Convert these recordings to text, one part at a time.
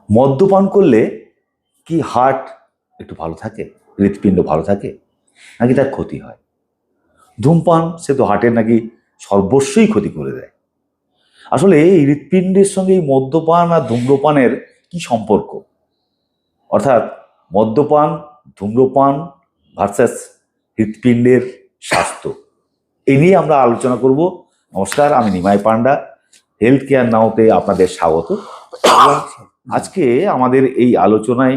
মদ্যপান করলে কি হার্ট একটু ভালো থাকে, হৃৎপিণ্ড ভালো থাকে, নাকি তার ক্ষতি হয়? ধূমপান সে তো হার্টের নাকি সর্বস্বই ক্ষতি করে দেয়। আসলে এই হৃৎপিণ্ডের সঙ্গে এই মদ্যপান আর ধূম্রপানের কি সম্পর্ক? অর্থাৎ মদ্যপান, ধূম্রপান ভার্সাস হৃৎপিণ্ডের স্বাস্থ্য, এই নিয়ে আমরা আলোচনা করব। নমস্কার, আমি নিমাই পান্ডা, হেলথ কেয়ার নাওতে আপনাদের স্বাগত। আজকে আমাদের এই আলোচনায়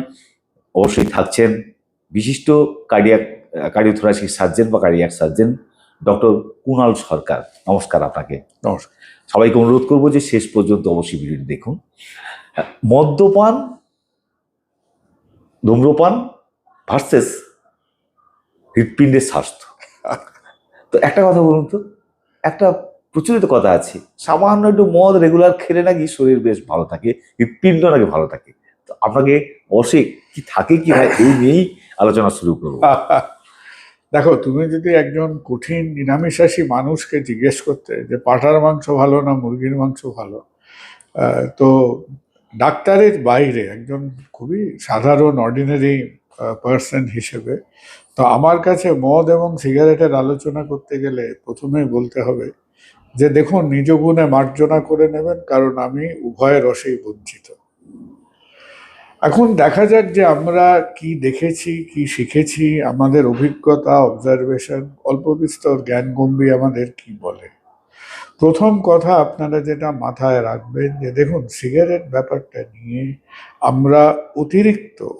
অবশ্যই থাকছেন বিশিষ্ট কার্ডিওথোরাসিক সার্জন বা কার্ডিয়াক সার্জন ডক্টর কুণাল সরকার। নমস্কার আপনাকে। নমস্কার। সবাইকে অনুরোধ করবো যে শেষ পর্যন্ত অবশ্যই ভিডিওটি দেখুন। মদ্যপান, ধূম্রপান ভার্সেস হৃৎপিণ্ডের স্বাস্থ্য। তো একটা কথা বলুন তো, একটা প্রচলিত কথা আছে, সামান্য একটু মদ রেগুলার খেলে নাকি শরীর বেশ ভালো থাকে, হৃৎপিণ্ড নাকি ভালো থাকে। তো আপনাকে অবশ্যই কি থাকে কি হয় এই নিয়েই আলোচনা শুরু করবো। দেখো, তুমি যদি একজন কঠিন নিরামিষাশী মানুষকে জিজ্ঞেস করতে যে পাঁঠার মাংস ভালো না মুরগির মাংস ভালো, তো ডাক্তারের বাইরে একজন খুবই সাধারণ অর্ডিনারি পার্সন হিসেবে তো আমার কাছে মদ এবং সিগারেটের আলোচনা করতে গেলে প্রথমেই বলতে হবে যে দেখুন, নিজ গুণে মার্জনা করে নেবেন, কারণ আমি উভয় রসেই বঞ্চিত। এখন দেখা যাক যে আমরা কি দেখেছি, কি শিখেছি, আমাদের অভিজ্ঞতা, অবজারভেশন, অল্প বিস্তর জ্ঞানগম্ভী আমাদের কি বলে। প্রথম কথা আপনারা যেটা মাথায় রাখবেন যে দেখুন, সিগারেট ব্যাপারটা নিয়ে আমরা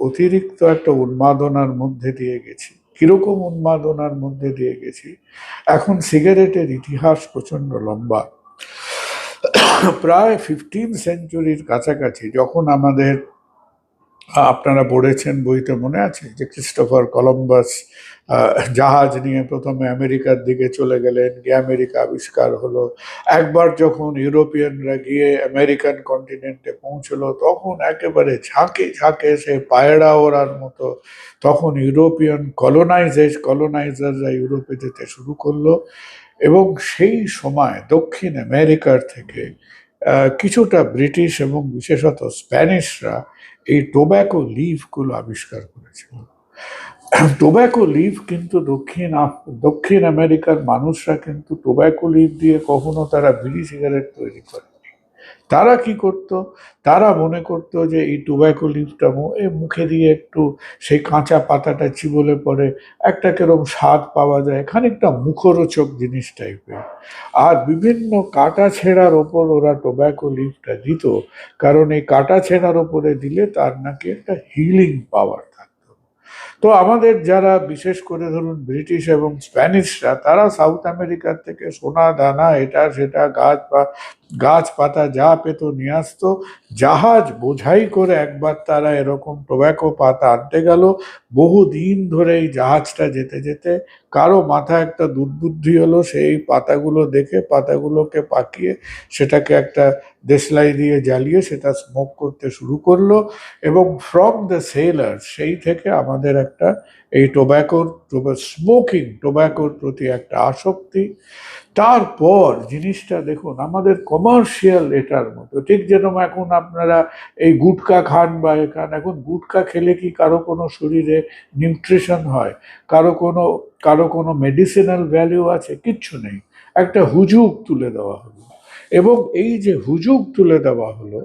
অতিরিক্ত একটা উন্মাদনার মধ্যে দিয়ে গেছি। কিরকম উন্মাদনার মধ্যে দিয়ে গেছি? এখন সিগারেটের ইতিহাস প্রচন্ড লম্বা। প্রায় 15th সেঞ্চুরির কাছাকাছি, যখন আমাদের আপনারা পড়েছেন বইতে, মনে আছে যে ক্রিস্টোফার কলম্বাস জাহাজ নিয়ে প্রথমে আমেরিকার দিকে চলে গেলেন, গিয়ে আমেরিকা আবিষ্কার হলো। একবার যখন ইউরোপিয়ানরা গিয়ে আমেরিকান কন্টিনেন্টে পৌঁছলো, তখন একেবারে ঝাঁকে ঝাঁকে সে পায়রা ওড়ার মতো তখন ইউরোপিয়ান কলোনাইজাররা ইউরোপে যেতে শুরু করলো। এবং সেই সময় দক্ষিণ আমেরিকার থেকে কিছুটা ব্রিটিশ এবং বিশেষত স্প্যানিশরা এই টোব্যাকো লিভগুলো আবিষ্কার করেছিল। টোব্যাকো লিভ কিন্তু দক্ষিণ আমেরিকার মানুষরা কিন্তু টোব্যাকো লিভ দিয়ে কখনো তারা বিড়ি সিগারেট তৈরি করে। তারা কি করত? তারা মনে করত যে এই টোব্যাকো লিভটা মুখে দিয়ে একটু সেই কাঁচা পাতাটা চিবোলে পরে একটা কেরম স্বাদ পাওয়া যায়, খানিকটা মুখরোচক জিনিস টাইপের। আর বিভিন্ন কাটা ছেঁড়ার ওপর ওরা টোব্যাকো লিভটা দিত, কারণ এই কাটা ছেঁড়ার ওপরে দিলে তার নাকি একটা হিলিং পাওয়ার থাকতো। তো আমাদের যারা বিশেষ করে ধরুন ব্রিটিশ এবং স্প্যানিশরা, তারা সাউথ আমেরিকার থেকে সোনা দানা এটা সেটা গাছপাতা যা পেতো নিয়ে আসতো। জাহাজ বোঝাই করে একবার তারা এরকম টোব্যাকো পাতা আনতে গেল। বহুদিন ধরে এই জাহাজটা যেতে যেতে কারো মাথায় একটা দুর্বুদ্ধি হলো, সেই পাতাগুলো দেখে পাতাগুলোকে পাকিয়ে সেটাকে একটা দেশলাই দিয়ে জ্বালিয়ে সেটা স্মোক করতে শুরু করলো। এবং ফ্রম দ্য সেলার, সেই থেকে আমাদের একটা এই স্মোকিং টোব্যাকোর প্রতি একটা আসক্তি। তারপর জিনিসটা দেখুন আমাদের কমার্শিয়াল এটার মতো, ঠিক যেরকম এখন আপনারা এই গুটকা খান বা এখন গুটকা খেলে কি কারো কোনো শরীরে নিউট্রিশন হয়, কারো কোনো মেডিসিনাল ভ্যালু আছে? কিচ্ছু নেই। একটা হুজুগ তুলে দেওয়া হলো। এবং এই যে হুজুগ তুলে দেওয়া হলো,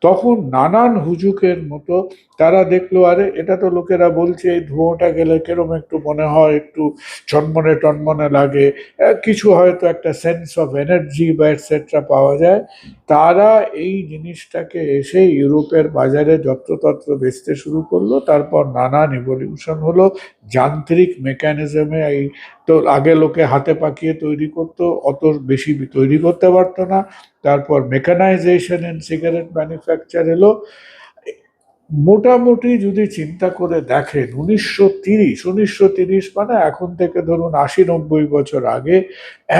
তখন নানান হুজুকের মতো তারা দেখলো, আরে এটা তো লোকেরা বলছে এই ধোঁয়াটা গেলে কেরম একটু মনে হয়, একটু চনমনে টনমনে লাগে, কিছু হয়তো একটা সেন্স অফ এনার্জি বা এটসেট্রা পাওয়া যায়। তারা এই জিনিসটাকে এসে ইউরোপের বাজারে যত্রতত্র বেচতে শুরু করলো। তারপর নানান ইভলিউশন হলো যান্ত্রিক মেকানিজমে। এই তো আগে লোকে হাতে পাকিয়ে তৈরি করতো, অত বেশি তৈরি করতে পারতো না। তারপর মেকানাইজেশন ইন সিগারেট ম্যানুফ্যাকচার এলো। মোটামুটি যদি চিন্তা করে দেখেন 1930 মানে এখন থেকে ধরুন 80-90 বছর আগে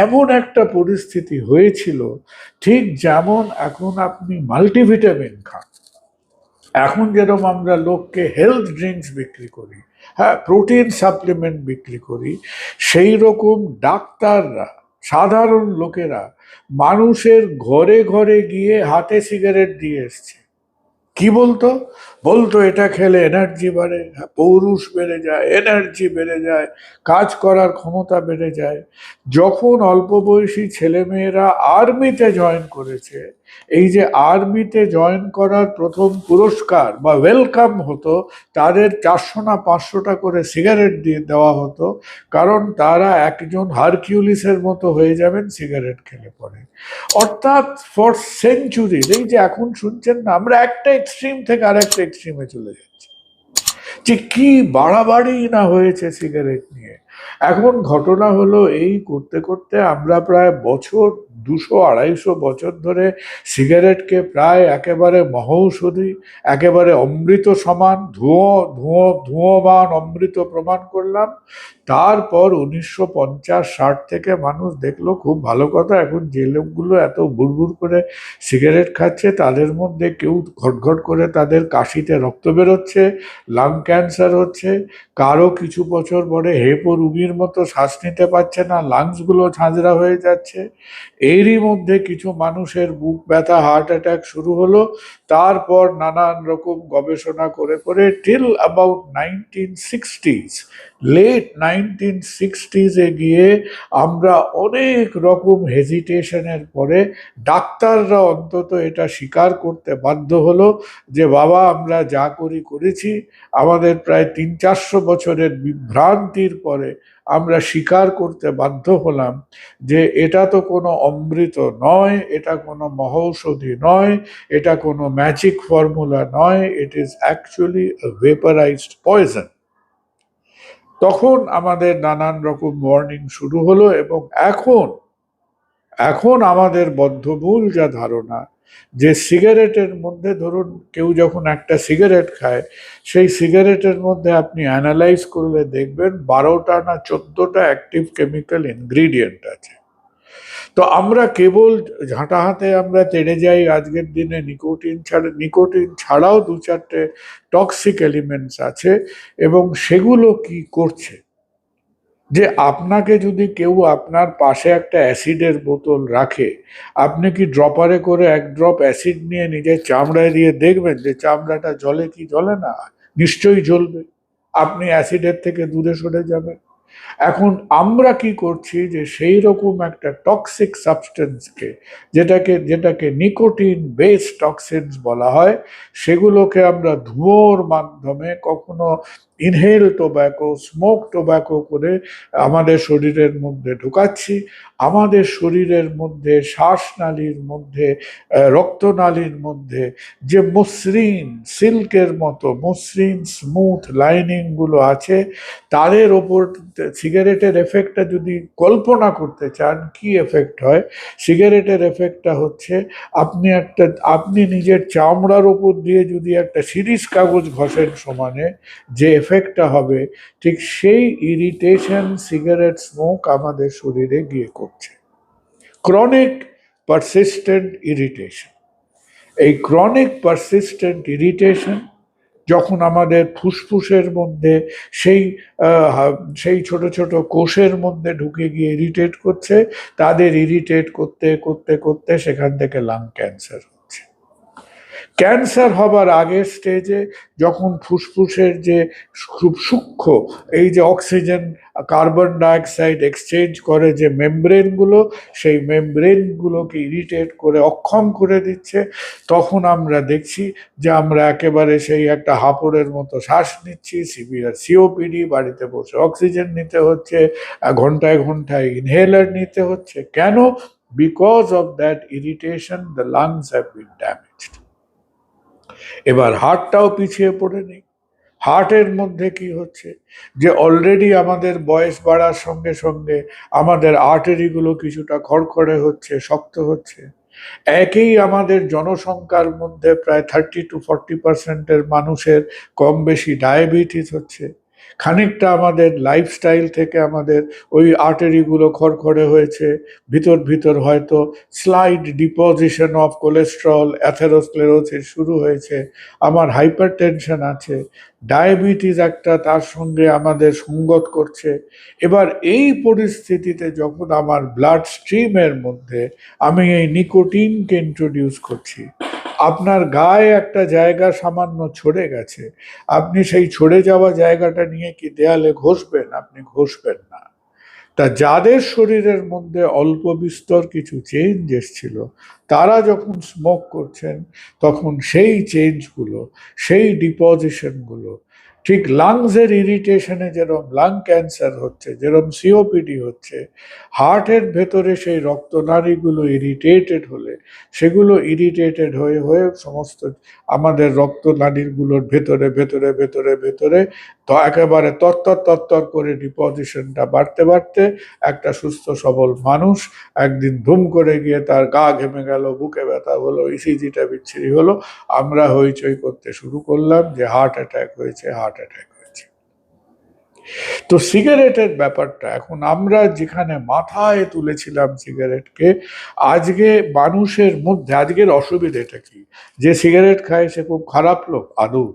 এমন একটা পরিস্থিতি হয়েছিল, ঠিক যেমন এখন আপনি মাল্টিভিটামিন খান, এখন যেরকম আমরা লোককে হেলথ ড্রিঙ্কস বিক্রি করি, হ্যাঁ, প্রোটিন সাপ্লিমেন্ট বিক্রি করি, সেই রকম ডাক্তাররা, সাধারণ লোকেরা মানুষের ঘরে ঘরে গিয়ে হাতে সিগারেট দিয়ে এসছে। কি বলতো? বলতো এটা খেলে এনার্জি বাড়ে, পৌরুষ বেড়ে যায়, এনার্জি বেড়ে যায়, কাজ করার ক্ষমতা বেড়ে যায়। যখন অল্প বয়সী ছেলেমেয়েরা আর্মিতে জয়েন করেছে, এই যে আর্মিতে জয়েন করার প্রথম পুরস্কার বা ওয়েলকাম হতো, তাদের 400 না 500টা করে সিগারেট দিয়ে দেওয়া হতো, কারণ তারা একজন হারকিউলিসের মতো হয়ে যাবেন সিগারেট খেলে পরে। অর্থাৎ ফর সেঞ্চুরি, এই যে এখন শুনছেন না, আমরা একটা এক্সট্রিম থেকে আরেকটা এক্সট্রিমে চলে যাচ্ছি, যে কি বাড়াবাড়ি না হয়েছে সিগারেট নিয়ে। এখন ঘটনা হলো, এই করতে করতে আমরা প্রায় বছর 200-250 ধরে সিগারেটকে প্রায় একেবারে মহৌষধি, একেবারে অমৃত সমান, ধুঁয়োবান অমৃত প্রমাণ করলাম। তারপর 1950-60 থেকে মানুষ দেখলো খুব ভালো কথা, এখন যে লোকগুলো এত বুড়বুড় করে সিগারেট খাচ্ছে তাদের মধ্যে কেউ ঘটঘট করে তাদের কাশিতে রক্ত বেরোচ্ছে, লাং ক্যান্সার হচ্ছে, কারো কিছু বছর পরে হেপো রুগীর মতো শ্বাস নিতে পারছে না, লাংসগুলো ঝাঁঝরা হয়ে যাচ্ছে। এরই মধ্যে কিছু মানুষের বুক ব্যথা, হার্ট অ্যাটাক শুরু হলো। তারপর নানান রকম গবেষণা করে করে টিল অ্যাবাউট 1960s, লেট 1960s-এ গিয়ে আমরা অনেক রকম হেজিটেশনের পরে ডাক্তাররা অন্তত এটা স্বীকার করতে বাধ্য হলো যে বাবা, আমরা যা করেছি, আমাদের প্রায় 300-400 বছরের বিভ্রান্তির পরে আমরা স্বীকার করতে বাধ্য হলাম যে এটা তো কোনো অমৃত নয়, এটা কোনো মহৌষধি নয়, এটা কোনো ম্যাজিক ফর্মুলা নয়, ইট ইজ অ্যাকচুয়ালি ভেপারাইজড পয়জন। তখন আমাদের নানান রকম ওয়ার্নিং শুরু হলো, এবং এখন এখন আমাদের বদ্ধমূল যা ধারণা, যে সিগারেটের মধ্যে, ধরুন কেউ যখন একটা সিগারেট খায়, সেই সিগারেটের মধ্যে আপনি অ্যানালাইজ করলে দেখবেন 12টা না 14টা অ্যাক্টিভ কেমিক্যাল ইনগ্রিডিয়েন্ট আছে। তো আমরা কেবল ঝাঁটা হাতে আমরা তেড়ে যাই আজকের দিনে নিকোটিন ছাড়াও 2-4টে টক্সিক এলিমেন্টস আছে, এবং সেগুলো কি করছে, যে আপনাকে যদি কেউ আপনার পাশে একটা অ্যাসিডের বোতল রাখে, আপনি কি ড্রপারে করে 1 ড্রপ অ্যাসিড নিয়ে নিজের চামড়ায় দিয়ে দেখবেন যে চামড়াটা জ্বলে কি জ্বলে না? নিশ্চয়ই জ্বলবে। আপনি অ্যাসিডের থেকে দূরে সরে যাবেন। এখন আমরা কি করছি, যে সেই রকম একটা টক্সিক সাবস্টেন্সকে, যেটাকে নিকোটিন বেস টক্সিনস বলা হয়, সেগুলোকে আমরা ধোঁয়ার মাধ্যমে, কখনো ইনহেল টোব্যাকো, স্মোক টোব্যাকো করে আমাদের শরীরের মধ্যে ঢুকাচ্ছি। আমাদের শরীরের মধ্যে, শ্বাসনালীর মধ্যে, রক্তনালীর মধ্যে যে মসৃণ, সিল্কের মতো মসৃণ স্মুথ লাইনিংগুলো আছে, তাদের ওপর সিগারেটের এফেক্টটা যদি কল্পনা করতে চান, কি এফেক্ট হয়, সিগারেটের এফেক্টটা হচ্ছে, আপনি নিজের চামড়ার ওপর দিয়ে যদি একটা শিরিষ কাগজ ঘষেন সমানে, যে এফেক্টটা হবে, ঠিক সেই ইরিটেশন সিগারেট স্মোক আমাদের শরীরে গিয়ে করছে। Chronic persistent irritation. এই ক্রনিক পারসিস্টেন্ট ইরিটেশন যখন আমাদের ফুসফুসের মধ্যে সেই ছোট ছোট কোষের মধ্যে ঢুকে গিয়ে ইরিটেট করছে, তাদের ইরিটেট করতে করতে করতে সেখান থেকে লাং ক্যান্সার হচ্ছে। ক্যান্সার হবার আগের স্টেজে, যখন ফুসফুসের যে খুব সূক্ষ্ম, এই যে অক্সিজেন কার্বন ডাইঅক্সাইড এক্সচেঞ্জ করে যে মেমব্রেনগুলো, সেই মেমব্রেনগুলোকে ইরিটেট করে অক্ষম করে দিচ্ছে, তখন আমরা দেখছি যে আমরা একেবারে সেই একটা হাঁপড়ের মতো শ্বাস নিচ্ছি, সিভিয়ার সিওপিডি, বাড়িতে বসে অক্সিজেন নিতে হচ্ছে, ঘন্টায় ঘন্টায় ইনহেলার নিতে হচ্ছে। কেন? Because of that irritation the lungs have been damaged. এবার হার্টটাও পিছিয়ে পড়ে নেই। হার্টের মধ্যে কি হচ্ছে, যে অলরেডি আমাদের বয়স বাড়ার সঙ্গে সঙ্গে আমাদের আর্টারিগুলো কিছুটা খড়খড়ে হচ্ছে, শক্ত হচ্ছে। একই আমাদের জনসংখ্যার মধ্যে প্রায় 30-40% মানুষের কম বেশি ডায়াবেটিস হচ্ছে। খানিকটা আমাদের লাইফস্টাইল থেকে আমাদের ওই আর্টারিগুলো খড়খড়ে হয়েছে, ভিতর ভিতর হয়তো slide deposition of cholesterol, atherosclerosis শুরু হয়েছে, আমার হাইপার টেনশন আছে, ডায়াবেটিস একটা তার সঙ্গে আমাদের সঙ্গত করছে। এবার এই পরিস্থিতিতে যখন আমার ব্লাড স্ট্রিমের মধ্যে আমি এই নিকোটিনকে ইন্ট্রোডিউস করছি, আপনার গায়ে একটা জায়গা সামান্য ছড়ে গেছে, আপনি সেই ছড়ে যাওয়া জায়গাটা নিয়ে কি দেয়ালে ঘষবেন? আপনি ঘষবেন না। তা যাদের শরীরের মধ্যে অল্প বিস্তর কিছু চেঞ্জ এসেছিল, তারা যখন স্মোক করছেন, তখন সেই চেঞ্জগুলো, সেই ডিপোজিশনগুলো, ঠিক লাংসের ইরিটেশনে যেরকম লাং ক্যান্সার হচ্ছে, যেরকম সিওপিডি হচ্ছে, হার্টের ভেতরে সেই রক্তনালীগুলো ইরিটেটেড হলে, সেগুলো ইরিটেটেড হয়ে হয়ে সমস্ত আমাদের রক্তনালীগুলোর ভেতরে ভেতরে ভেতরে ভেতরে তো একেবারে তত্তর তত্তর করে ডিপোজিশনটা বাড়তে বাড়তে একটা সুস্থ সবল মানুষ একদিন ধুম করে গিয়ে তার গা ঘেমে গেল, বুকে ব্যথা হলো, ইসিজিটা বিচ্ছিরি হলো, আমরা হইচই করতে শুরু করলাম যে হার্ট অ্যাটাক হয়েছে, হার্ট অ্যাটাক হয়েছে। তো সিগারেটের ব্যাপারটা এখন আমরা যেখানে মাথায় তুলেছিলাম সিগারেটকে, আজকে মানুষের মধ্যে আজকের অসুবিধাটা কি? যে সিগারেট খায় সে খুব খারাপ লোক? আদৌ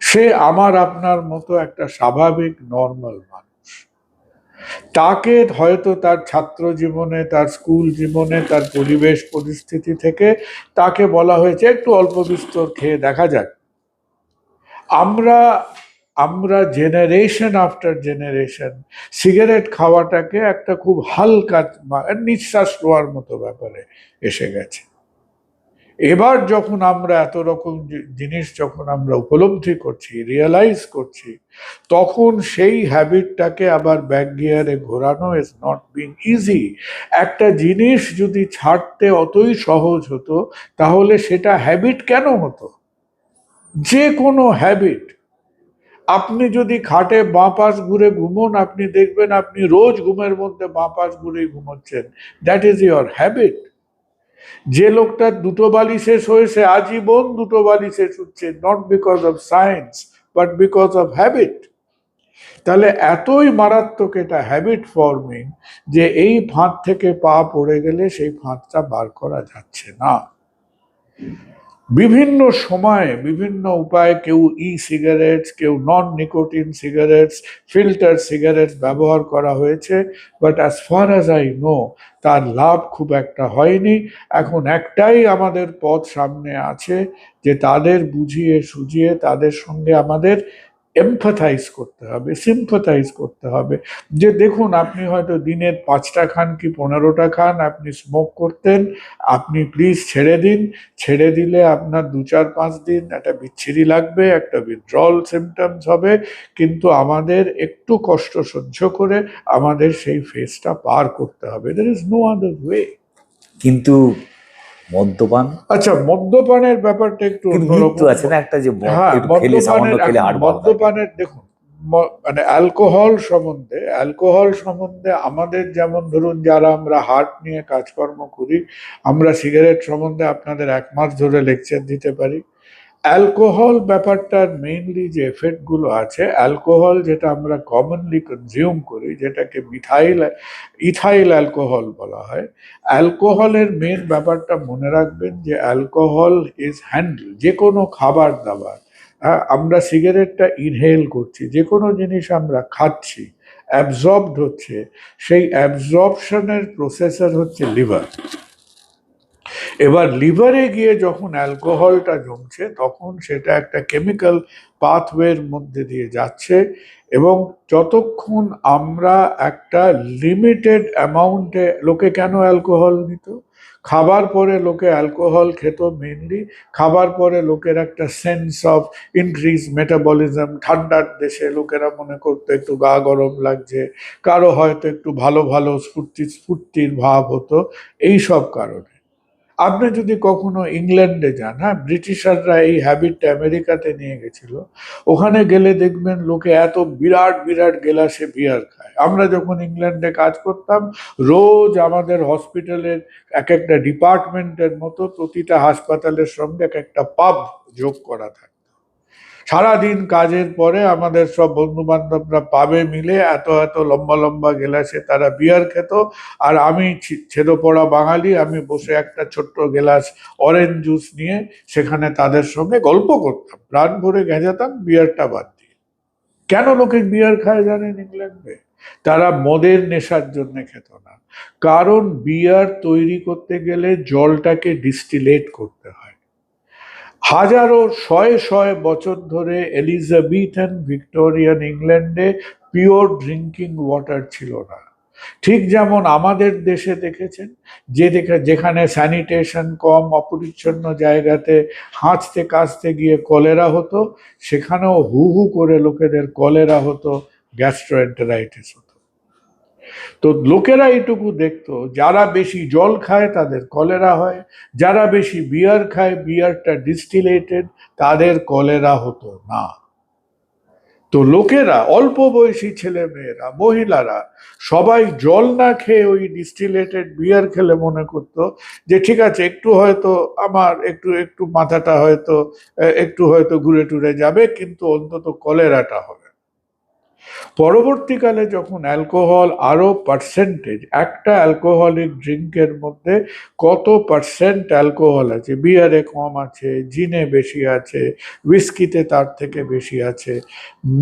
সে আমার আপনার মতো একটা স্বাভাবিক নর্মাল মানুষ। তাকে হয়তো তার ছাত্র জীবনে, তার স্কুল জীবনে, তার পরিবেশ পরিস্থিতি থেকে তাকে বলা হয়েছে একটু অল্প বিস্তর খেয়ে দেখা যাক। আমরা আমরা জেনারেশন আফটার জেনারেশন সিগারেট খাওয়াটাকে একটা খুব হালকা নিঃশ্বাস নেওয়ার মতো ব্যাপারে এসে গেছে। এবার যখন আমরা এত রকম জিনিস যখন আমরা উপলব্ধি করছি, রিয়েলাইজ করছি, তখন সেই হ্যাবিটটাকে আবার ব্যাক গিয়ারে ঘোরানো ইজ নট বিং ইজি। একটা জিনিস যদি ছাড়তে অতই সহজ হতো, তাহলে সেটা হ্যাবিট কেন হতো? যে কোনো হ্যাবিট, আপনি যদি খাটে বাঁ পাশ ঘুরে ঘুমোন, আপনি দেখবেন আপনি রোজ ঘুমের মধ্যে বাঁ পাশ ঘুরেই ঘুমোচ্ছেন। That is your habit. যে লোকটার দুটো বালিশে শোয় সে আজীবন দুটো বালিশে শুচ্ছে, not because of science but because of habit. তাহলে এতই মারাত্মক এটা হ্যাবিট ফর্মিং যে এই ফাঁদ থেকে পা পড়ে গেলে সেই ফাঁদটা বার করা যাচ্ছে না। বিভিন্ন সময়ে বিভিন্ন উপায়ে কেউ ই সিগারেটস, কেউ নন নিকোটিন সিগারেটস, ফিল্টার সিগারেটস ব্যবহার করা হয়েছে, but as far as I know তার লাভ খুব একটা হয়নি। এখন একটাই আমাদের পথ সামনে আছে, যে তাদের বুঝিয়ে সুঝিয়ে তাদের সঙ্গে আমাদের এমফাথাইজ করতে হবে, সিম্পাথাইজ করতে হবে। যে দেখুন, আপনি হয়তো দিনের 5টা খান কি 15টা খান, আপনি স্মোক করতেন, আপনি প্লিজ ছেড়ে দিন। ছেড়ে দিলে আপনার 2-4-5 দিন একটা বিচ্ছিরি লাগবে, একটা উইথড্রল সিমটমস হবে, কিন্তু আমাদের একটু কষ্ট সহ্য করে আমাদের সেই ফেজটা পার করতে হবে। There is no other way. কিন্তু মদ্যপান, আচ্ছা, মদ্যপানের ব্যাপারটা একটু কিন্তু অন্যরকম। মৃত্যু আছে না একটা, যে হ্যাঁ, একটু খেলে, সামান্য খেলে হাড় ভালো থাকে। মদ্যপানের দেখুন, মানে অ্যালকোহল সম্বন্ধে আমাদের যেমন ধরুন যারা আমরা হার্ট নিয়ে কাজকর্ম করি, আমরা সিগারেট সম্বন্ধে আপনাদের 1 মাস ধরে লেকচার দিতে পারি। অ্যালকোহল ব্যাপারটার মেইনলি যে এফেক্ট গুলো আছে, অ্যালকোহল যেটা আমরা কমনলি কনজিউম করি, যেটাকে ইথাইল অ্যালকোহল বলা হয়, অ্যালকোহলের মেন ব্যাপারটা মনে রাখবেন যে অ্যালকোহল ইজ হ্যান্ডেল। যে কোনো খাবার দাবার, আমরা সিগারেটটা ইনহেল করছি, যে কোনো জিনিস আমরা খাচ্ছি, অ্যাবজর্বড হচ্ছে, সেই অ্যাবজর্পশনের প্রসেসর হচ্ছে লিভার। এবার লিভারে গিয়ে যখন অ্যালকোহলটা জমছে, তখন সেটা একটা কেমিক্যাল পাথওয়ের মধ্যে দিয়ে যাচ্ছে, এবং যতক্ষণ আমরা একটা লিমিটেড অ্যামাউন্টে, লোকে কেন অ্যালকোহল নিত? খাবার পরে লোকে অ্যালকোহল খেত মেনলি, খাবার পরে লোকের একটা সেন্স অফ ইনক্রিজ মেটাবলিজম, ঠান্ডার দেশে লোকেরা মনে করতো একটু গা গরম লাগছে, কারো হয়তো একটু ভালো ভালো স্ফূর্তির ভাব হতো, এই সব কারণে। আপনি যদি কখনো ইংল্যান্ডে যান, হ্যাঁ, ব্রিটিশাররা এই হ্যাবিটটা আমেরিকাতে নিয়ে গেছিল, ওখানে গেলে দেখবেন লোকে এত বিরাট বিরাট গেলাসে বিয়ার খায়। আমরা যখন ইংল্যান্ডে কাজ করতাম, রোজ আমাদের হসপিটালের এক একটা ডিপার্টমেন্টের মতো প্রতিটা হাসপাতালের সঙ্গে এক একটা পাব যোগ করা থাকে। সারাদিন কাজের পরে আমাদের সব বন্ধু বান্ধবরা পাবে মিলে এত এত লম্বা লম্বা গেলাসে তারা বিয়ার খেত, আর আমি ছেদ পড়া বাঙালি, আমি বসে একটা ছোট্ট গেলাস অরেঞ্জ জুস নিয়ে সেখানে তাদের সঙ্গে গল্প করতাম, প্রাণ ভরে গেঁজাতাম, বিয়ারটা বাদ দিয়ে। কেন লোকে বিয়ার খায় জানেন ইংল্যান্ডে? তারা মদের নেশার জন্য খেত না, কারণ বিয়ার তৈরি করতে গেলে জলটাকে ডিস্টিলেট করতে হয়। হাজারো শয়ে শয়ে বছর ধরে এলিজাবেথান ভিক্টোরিয়ান ইংল্যান্ডে পিওর ড্রিঙ্কিং ওয়াটার ছিল না। ঠিক যেমন আমাদের দেশে দেখেছেন যেখানে স্যানিটেশন কম, অপরিচ্ছন্ন জায়গাতে হাঁচতে কাশতে গিয়ে কলেরা হতো, সেখানেও হু হু করে লোকেদের কলেরা হতো, গ্যাস্ট্রোএন্টেরাইটিস হতো। তো লোকেরা এটুকু দেখতো, যারা বেশি জল খায় তাদের কলেরা হয়, যারা বেশি বিয়ার খায়, বিয়ারটা ডিস্টিলেটেড, তাদের কলেরা হতো না। তো লোকেরা, অল্প বয়সী ছেলে মেয়েরা, মহিলারা সবাই জল না খেয়ে ওই ডিস্টিলেটেড বিয়ার খেলে মনে করতো যে ঠিক আছে, একটু হয়তো আমার একটু একটু মাথাটা হয়তো একটু হয়তো ঘুরে টুরে যাবে, কিন্তু অন্তত কলেরাটা হবে। পরবর্তীকালে যখন অ্যালকোহল আরো পার্সেন্টেজ, একটা অ্যালকোহলিক ড্রিঙ্কের মধ্যে কত পার্সেন্ট অ্যালকোহল আছে, বিয়ারে কম আছে, জিনে বেশি আছে, উইস্কিতে তার থেকে বেশি আছে।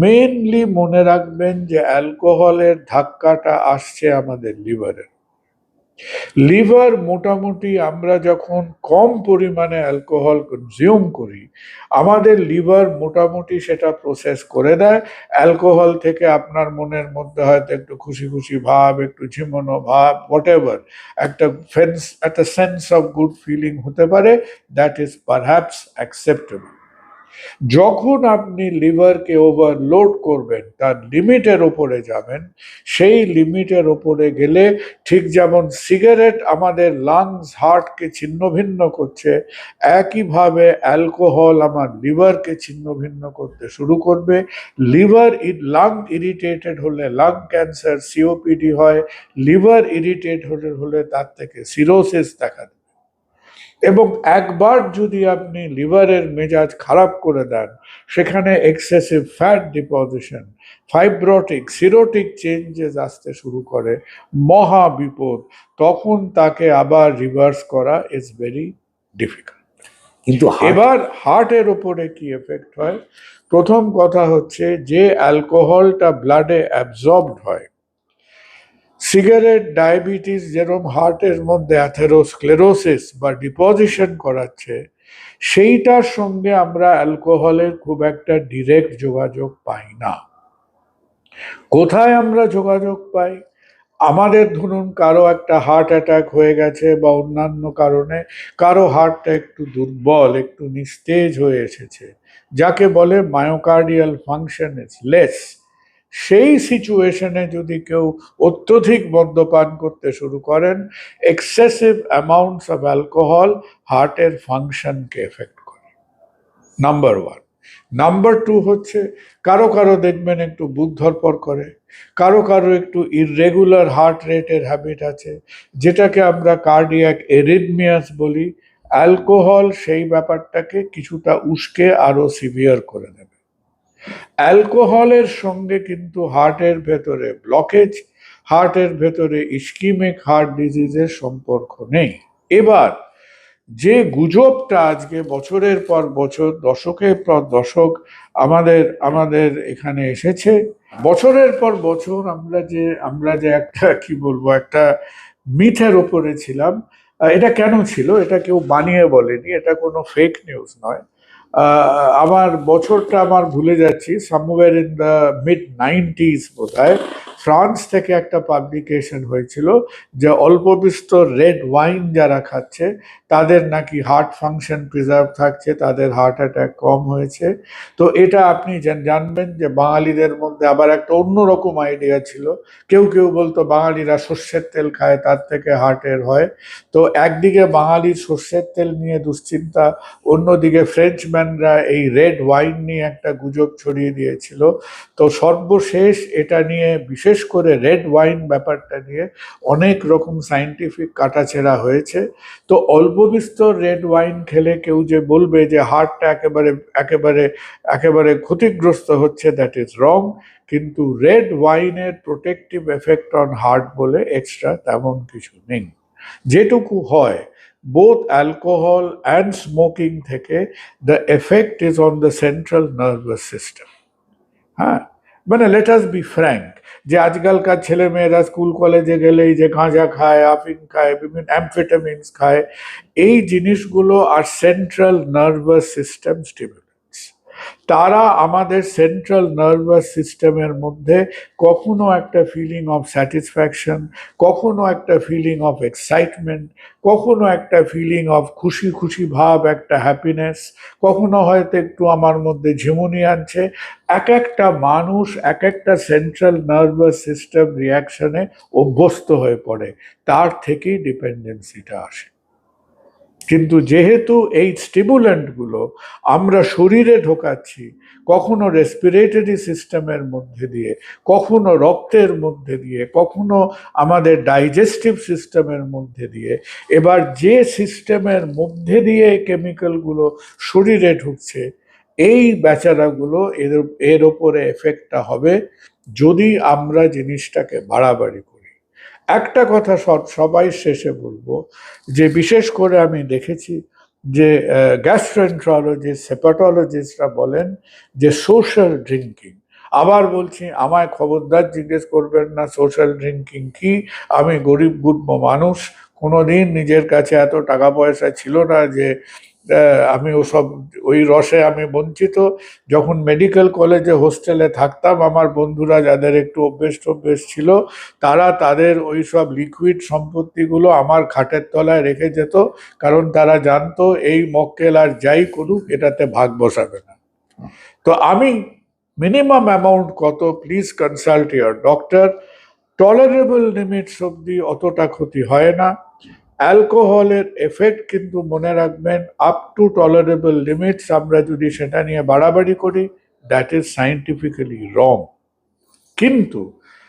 মেইনলি মনে রাখবেন যে অ্যালকোহলের ধাক্কাটা আসছে আমাদের লিভারে। লিভার মোটামুটি আমরা যখন কম পরিমাণে অ্যালকোহল কনজিউম করি, আমাদের লিভার মোটামুটি সেটা প্রসেস করে দেয়। অ্যালকোহল থেকে আপনার মনের মধ্যে হয়তো একটু খুশি খুশি ভাব, একটু ঝিমোনো ভাব, হোয়াট এভার, একটা সেন্স অফ গুড ফিলিং হতে পারে, দ্যাট ইজ পারহ্যাপস অ্যাকসেপ্টেবল। যখন আপনি লিভারকে ওভারলোড করবেন, তার লিমিটের ওপরে যাবেন, সেই লিমিটের ওপরে গেলে ঠিক যেমন সিগারেট আমাদের লাংস, হার্টকে ছিন্ন ভিন্ন করছে, একইভাবে অ্যালকোহল আমার লিভারকে ছিন্ন ভিন্ন করতে শুরু করবে। লাং ইরিটেটেড হলে লাং ক্যান্সার, সিওপিডি হয়। লিভার ইরিটেটেড হলে তার থেকে সিরোসিস দেখা দেয়। এবং একবার যদি আপনি লিভারের মেজাজ খারাপ করে দেন, সেখানে excessive fat deposition, fibrotic, cirrhotic changes আসতে শুরু করে, মহা বিপদ। তখন তাকে আবার রিভার্স করা ইজ ভেরি ডিফিকাল্ট। কিন্তু এবার হার্টের ওপরে কি এফেক্ট হয়? প্রথম কথা হচ্ছে, যে অ্যালকোহলটা ব্লাডে অ্যাবজর্বড হয়, সিগারেট, ডায়াবেটিস যেরকম হার্টের মধ্যে অ্যাথেরোস্ক্লেরোসিস বা ডিপোজিশন করাচ্ছে, সেইটার সঙ্গে আমরা অ্যালকোহলের খুব একটা ডিরেক্ট যোগাযোগ পাই না। কোথায় আমরা যোগাযোগ পাই? আমাদের ধরুন কারো একটা হার্ট অ্যাটাক হয়ে গেছে বা অন্যান্য কারণে কারো হার্টটা একটু দুর্বল, একটু নিস্তেজ হয়ে এসেছে, যাকে বলে মায়োকার্ডিয়াল ফাংশন ইজ লেস। সেই সিচুয়েশনে যদি কেউ অত্যধিক মদ্যপান করতে শুরু করেন, এক্সেসিভ অ্যামাউন্টস অফ অ্যালকোহল হার্টের ফাংশনকে এফেক্ট করে, নাম্বার ওয়ান। নাম্বার টু হচ্ছে, কারো কারো দেখবেন একটু বুক ধড়ফড় করে, কারো কারো একটু ইররেগুলার হার্ট রেটের হ্যাবিট আছে, যেটাকে আমরা কার্ডিয়াক এরিথমিয়াস বলি। অ্যালকোহল সেই ব্যাপারটাকে কিছুটা উস্কে আরো সিভিয়ার করে দেবে। অ্যালকোহলের সঙ্গে কিন্তু হার্টের ভেতরে ব্লকেজ, হার্টের ভেতরে ইস্কিমিক হার্ট ডিজিজের সম্পর্ক নেই। এবার যে গুজবটা আজকে বছরের পর বছর, দশকের পর দশক আমাদের আমাদের এখানে এসেছে, বছরের পর বছর আমরা যে একটা কি বলবো, একটা মিথের ওপরে ছিলাম। এটা কেন ছিল? এটা কেউ বানিয়ে বলেনি, এটা কোনো ফেক নিউজ নয়। আমার বছরটা আমার ভুলে যাচ্ছি, সামওয়্যার ইন দ্য মিড-90s বোধহয় ফ্রান্স থেকে একটা পাবলিকেশন হয়েছিল যে অল্প বিস্তর রেড ওয়াইন যারা খাচ্ছে তাদের নাকি হার্ট ফাংশন প্রিজার্ভ থাকছে, তাদের হার্ট অ্যাটাক কম হয়েছে। তো এটা আপনি জানবেন যে বাঙালিদের মধ্যে আবার একটা অন্যরকম আইডিয়া ছিল। কেউ কেউ বলতো বাঙালিরা সর্ষের তেল খায়, তার থেকে হার্টের হয়। তো একদিকে বাঙালির সর্ষের তেল নিয়ে দুশ্চিন্তা, অন্যদিকে ফ্রেঞ্চম্যানরা এই রেড ওয়াইন নিয়ে একটা গুজব ছড়িয়ে দিয়েছিল। তো সর্বশেষ এটা নিয়ে, বিশেষ করে রেড ওয়াইন ব্যাপারটা নিয়ে অনেক রকম সায়েন্টিফিক কাটাছেঁড়া হয়েছে। তো অল্প বিস্তর রেড ওয়াইন খেলে কেউ যে বলবে যে হার্টটা একেবারে একেবারে একেবারে ক্ষতিগ্রস্ত হচ্ছে, দ্যাট ইজ রং। কিন্তু রেড ওয়াইনের প্রোটেক্টিভ এফেক্ট অন হার্ট বলে এক্সট্রা তেমন কিছু নেই। যেটুকু হয়, both alcohol and smoking থেকে the effect is on the central nervous system. হ্যাঁ, মানে লেট আস বি ফ্র্যাঙ্ক, যে আজকালকার ছেলে মেয়েরা স্কুল কলেজে গেলেই যে গাঁজা খায়, আফিং খায়, বিভিন্ন অ্যাম্ফেটামিনস খায়, এই জিনিসগুলো আর সেন্ট্রাল নার্ভাস সিস্টেম স্টিমুলেন্টস। তারা আমাদের সেন্ট্রাল নার্ভাস সিস্টেমের মধ্যে কখনো একটা ফিলিং অফ স্যাটিসফ্যাকশন, কখনো একটা ফিলিং অফ এক্সাইটমেন্ট, কখনো একটা ফিলিং অফ খুশি খুশি ভাব, একটা হ্যাপিনেস, কখনো হয়তো একটু আমার মধ্যে ঝিমুনি আনছে। এক একটা মানুষ এক একটা সেন্ট্রাল নার্ভাস সিস্টেম রিয়াকশনে অভ্যস্ত হয়ে পড়ে, তার থেকেই ডিপেন্ডেন্সিটা আসে। কিন্তু যেহেতু এই স্টিমুল্যান্টগুলো আমরা শরীরে ঢোকাচ্ছি, কখনো রেসপিরেটরি সিস্টেমের মধ্যে দিয়ে, কখনো রক্তের মধ্যে দিয়ে, কখনো আমাদের ডাইজেস্টিভ সিস্টেমের মধ্যে দিয়ে, এবার যে সিস্টেমের মধ্যে দিয়ে কেমিক্যালগুলো শরীরে ঢুকছে, এই বেচারাগুলো এর ওপরে এফেক্টটা হবে যদি আমরা জিনিসটাকে বাড়াবাড়ি করি। একটা কথা সবাই শেষে বলবো, যে বিশেষ করে আমি দেখেছি যে গ্যাস্ট্রোএন্টারোলজিস্ট, হেপাটোলজিস্টরা বলেন যে সোশ্যাল ড্রিঙ্কিং, আবার বলছি আমায় খবরদার জিজ্ঞেস করবেন না সোশ্যাল ড্রিঙ্কিং কি, আমি গরিব গুদ্ম মানুষ, কোনোদিন নিজের কাছে এত টাকা পয়সা ছিল না যে আমি ওই রসে আমি বঞ্চিত। যখন মেডিকেল কলেজে হোস্টেলে থাকতাম, আমার বন্ধুরা যাদের একটু অভ্যেস ছিল, তারা তাদের ওই সব লিকুইড সম্পত্তিগুলো আমার খাটের তলায় রেখে যেত, কারণ তারা জানতো এই মক্কেল আর যাই করুক এটাতে ভাগ বসাবে না। তো আমি মিনিমাম অ্যামাউন্ট কত, please consult your doctor. Tolerable limits অব্দি অতটা ক্ষতি হয় না। অ্যালকোহলের এফেক্ট কিন্তু মনে রাখবেন, আপ টু টলারেবল লিমিটস, আমরা যদি সেটা নিয়ে বাড়াবাড়ি করি, দ্যাট ইজ সায়েন্টিফিক্যালি রং। কিন্তু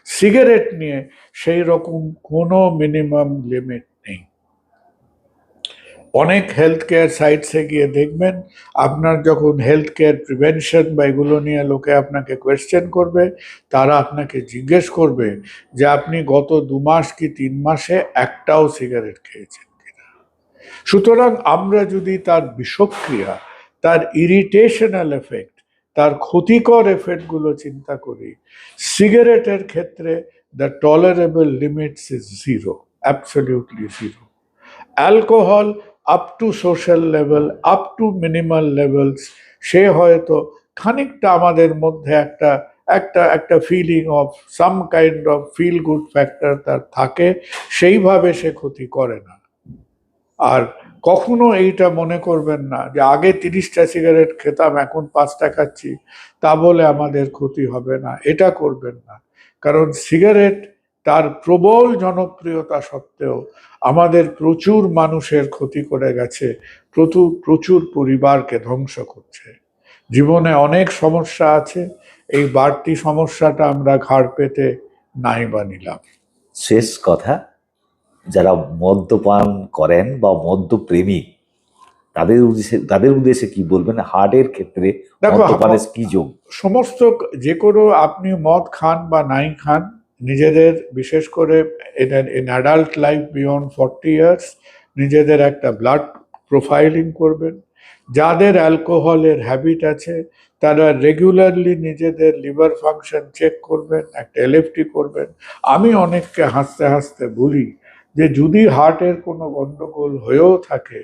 সিগারেট নিয়ে সেই রকম কোনো মিনিমাম লিমিট নেই। অনেক হেলথ কেয়ার সাইটসে গিয়ে দেখবেন, আপনার যখন হেলথ কেয়ার প্রিভেনশন বা এগুলো নিয়ে লোকে আপনাকে কোয়েশ্চেন করবে, তারা আপনাকে জিজ্ঞেস করবে যে আপনি গত 2 মাস কি 3 মাসে একটাও সিগারেট খেয়েছেন কিনা। সুতরাং আমরা যদি তার বিষক্রিয়া, তার ইরিটেশনাল এফেক্ট, তার ক্ষতিকর এফেক্টগুলো চিন্তা করি, সিগারেটের ক্ষেত্রে the tolerable limits is zero, absolutely zero. Alcohol up to social level, up to minimal levels, সে হয়তো খানিকটা আমাদের মধ্যে একটা একটা একটা feeling of some kind of feel good factor তার থাকে, সেইভাবে সে ক্ষতি করে না। আর কখনো এইটা মনে করবেন না যে আগে 30টা সিগারেট খেতাম এখন 5টা খাচ্ছি, তা বলে আমাদের ক্ষতি হবে না, এটা করবেন না। কারণ সিগারেট তার প্রবল জনপ্রিয়তা সত্ত্বেও আমাদের প্রচুর মানুষের ক্ষতি করে গেছে, প্রচুর প্রচুর পরিবারকে ধ্বংস করছে। জীবনে অনেক সমস্যা আছে, এই বাড়তি সমস্যাটা আমরা ঘাড় পেতে নাই বা নিলাম। শেষ কথা, যারা মদ্যপান করেন বা মদ্যপ্রেমী, তাদের উদ্দেশ্যে কি বলবেন? হার্টের ক্ষেত্রে দেখো, মদ্যপানের কি যোগ? সমস্ত যে কোনো আপনি মদ খান বা নাই খান, নিজেদের বিশেষ করে in adult life beyond 40 years নিজেদের একটা ব্লাড প্রোফাইলিং করবেন। যাদের অ্যালকোহলের হ্যাবিট আছে তারা রেগুলারলি নিজেদের লিভার ফাংশন চেক করবেন, একটা এলএফটি করবেন। আমি অনেককে হাসতে হাসতে বলি যে যদি হার্টের কোনো গন্ডগোল হয়েও থাকে,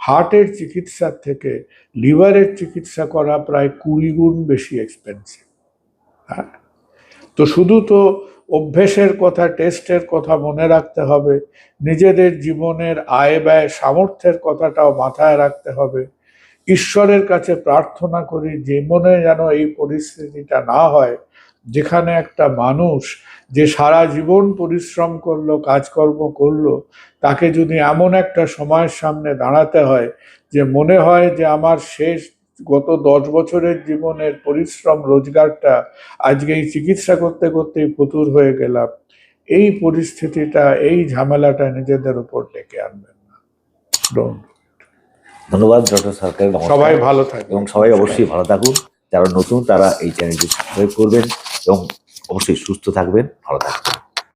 হার্টের চিকিৎসার থেকে লিভারের চিকিৎসা করা প্রায় 20 গুণ বেশি এক্সপেন্সিভ। হ্যাঁ, তো শুধু তো অভ্যেসের কথা, টেস্টের কথা মনে রাখতে হবে, নিজেদের জীবনের আয় ব্যয় সামর্থ্যের কথাটাও মাথায় রাখতে হবে। ঈশ্বরের কাছে প্রার্থনা করি জীবনে যেন এই পরিস্থিতিটা না হয়, যেখানে একটা মানুষ যে সারা জীবন পরিশ্রম করলো, কাজকর্ম করলো, তাকে যদি এমন একটা সময়ের সামনে দাঁড়াতে হয় যে মনে হয় যে আমার শেষ গত 10 বছরের জীবনের পরিশ্রম রোজগারটা আজকে এই চিকিৎসা করতে করতেই ফতুর হয়ে গেলাম, এই পরিস্থিতিটা, এই ঝামেলাটা নিজেদের উপর ডেকে আনবেন না। ধন্যবাদ ডক্টর সরকার, সবাই ভালো থাকবেন এবং সবাই অবশ্যই ভালো থাকুন। যারা নতুন তারা এই চ্যানেলটি সাবস্ক্রাইব করবেন এবং অবশ্যই সুস্থ থাকবেন, ভালো থাকবেন।